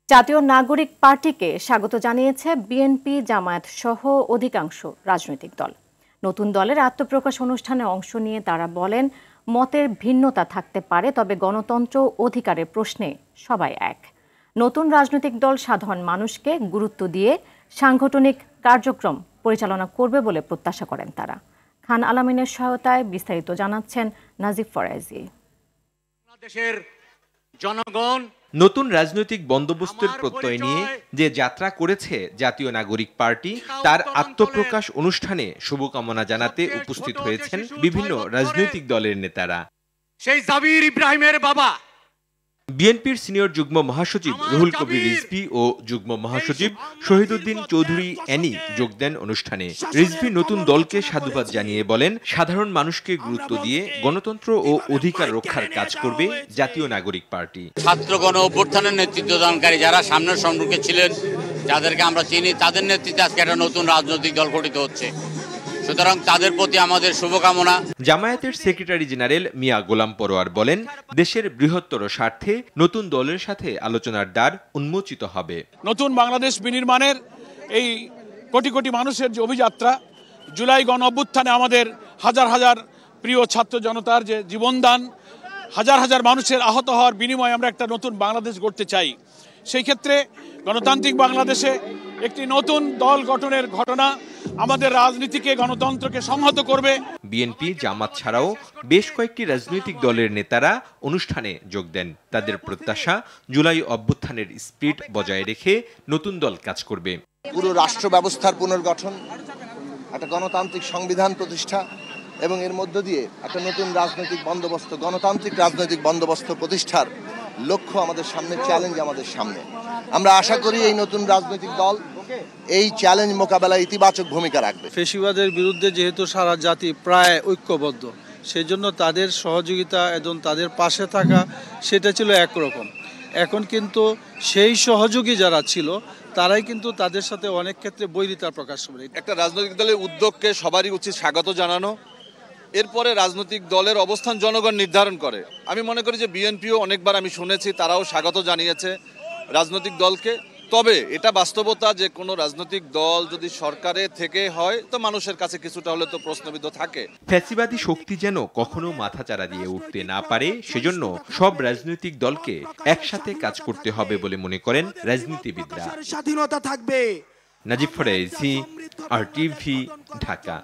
জাতীয় নাগরিক পার্টিকে স্বাগত জানিয়েছে বিএনপি, জামায়াত সহ অধিকাংশ রাজনৈতিক দল। নতুন দলের আত্মপ্রকাশ অনুষ্ঠানে অংশ নিয়ে তারা বলেন, মতের ভিন্নতা থাকতে পারে, তবে গণতন্ত্র অধিকারের প্রশ্নে সবাই এক। নতুন রাজনৈতিক দল সাধারণ মানুষকে গুরুত্ব দিয়ে সাংগঠনিক কার্যক্রম পরিচালনা করবে বলে প্রত্যাশা করেন তারা। খান আলামিনের সহায়তায় বিস্তারিত জানাচ্ছেন নাজিব ফরাইজি। বাংলাদেশের জনগণ নতুন রাজনৈতিক বন্দোবস্তের প্রত্যয় নিয়ে যে যাত্রা করেছে জাতীয় নাগরিক পার্টি, তার আত্মপ্রকাশ অনুষ্ঠানে শুভকামনা জানাতে উপস্থিত হয়েছেন বিভিন্ন রাজনৈতিক দলের নেতারা। সেই জাবির ইব্রাহিমের বাবা বিএনপির সিনিয়র যুগ্ম মহাসচিব রুহুল কবির রিজভী ও যুগ্ম মহাসচিব শহীদুদ্দিন চৌধুরী অ্যানি যোগ দেন অনুষ্ঠানে। রিজভী নতুন দলকে সাধুবাদ জানিয়ে বলেন, সাধারণ মানুষকে গুরুত্ব দিয়ে গণতন্ত্র ও অধিকার রক্ষার কাজ করবে জাতীয় নাগরিক পার্টি। ছাত্র গণ অভ্যুত্থানের নেতৃত্বদানকারী যারা সামনের সম্মুখে ছিলেন, যাদেরকে আমরা চিনি, তাদের নেতৃত্বে আজকে একটা নতুন রাজনৈতিক দল গঠিত হচ্ছে, সুতরাং তাদের প্রতি আমাদের শুভকামনা। জামায়াতের সেক্রেটারি জেনারেল মিয়া গোলাম পরোয়ার বলেন, দেশের বৃহত্তর স্বার্থে নতুন দলের সাথে আলোচনার দ্বার উন্মোচিত হবে। নতুন বাংলাদেশ বিনির্মাণের এই কোটি কোটি মানুষের যে অভিযাত্রা, জুলাই গণ অভ্যুত্থানে আমাদের হাজার হাজার প্রিয় ছাত্র জনতার যে জীবনদান, হাজার হাজার মানুষের আহত হওয়ার বিনিময়ে আমরা একটা নতুন বাংলাদেশ গড়তে চাই। সেই ক্ষেত্রে গণতান্ত্রিক বাংলাদেশে একটি নতুন দল গঠনের ঘটনা আমাদের রাজনীতিকে, গণতন্ত্রকে সংহত করবে। বিএনপি, জামাত ছাড়াও বেশ কয়েকটি রাজনৈতিক দলের নেতারা অনুষ্ঠানে যোগ দেন। তাদের প্রত্যাশা, জুলাই অভ্যুত্থানের স্পিরিট বজায় রেখে নতুন দল কাজ করবে। পুরো রাষ্ট্র ব্যবস্থার পুনর্গঠন, একটা গণতান্ত্রিক সংবিধান প্রতিষ্ঠা এবং এর মধ্য দিয়ে একটা নতুন রাজনৈতিক বন্দোবস্ত, গণতান্ত্রিক রাজনৈতিক বন্দোবস্ত প্রতিষ্ঠার লক্ষ্য আমাদের সামনে, চ্যালেঞ্জ আমাদের সামনে। আমরা আশা করি এই নতুন রাজনৈতিক দল এই চ্যালেঞ্জ মোকাবেলায় ইতিবাচক ভূমিকা রাখবে। ফ্যাসিবাদের বিরুদ্ধে যেহেতু সারা জাতি প্রায় ঐক্যবদ্ধ, সেই জন্য তাদের সহযোগিতা এবং তাদের পাশে থাকা সেটা ছিল একরকম। এখন কিন্তু সেই সহযোগী যারা ছিল তারাই কিন্তু তাদের সাথে অনেক ক্ষেত্রে বৈরিতা প্রকাশ করে। একটা রাজনৈতিক দলের উদ্যোগকে সবারই উচিত স্বাগত জানানো। এরপরে রাজনৈতিক দলের অবস্থান জনগণ নির্ধারণ করে। আমি মনে করি যে বিএনপিও অনেকবার আমি শুনেছি তারাও স্বাগত জানিয়েছে রাজনৈতিক দলকে। তবে এটা বাস্তবতা যে কোনো রাজনৈতিক দল যদি সরকারে থেকে হয় তো মানুষের কাছে কিছুটা হলে তো প্রশ্নবিদ্ধ থাকে। ফ্যাসিবাদী শক্তি যেন কখনো মাথাচাড়া দিয়ে উঠতে না পারে, সেজন্য সব রাজনৈতিক দলকে একসাথে কাজ করতে হবে বলে মনে করেন রাজনীতিবিদরা। স্বাধীনতা থাকবে। নাজিব ফরাইজি, RTV, ঢাকা।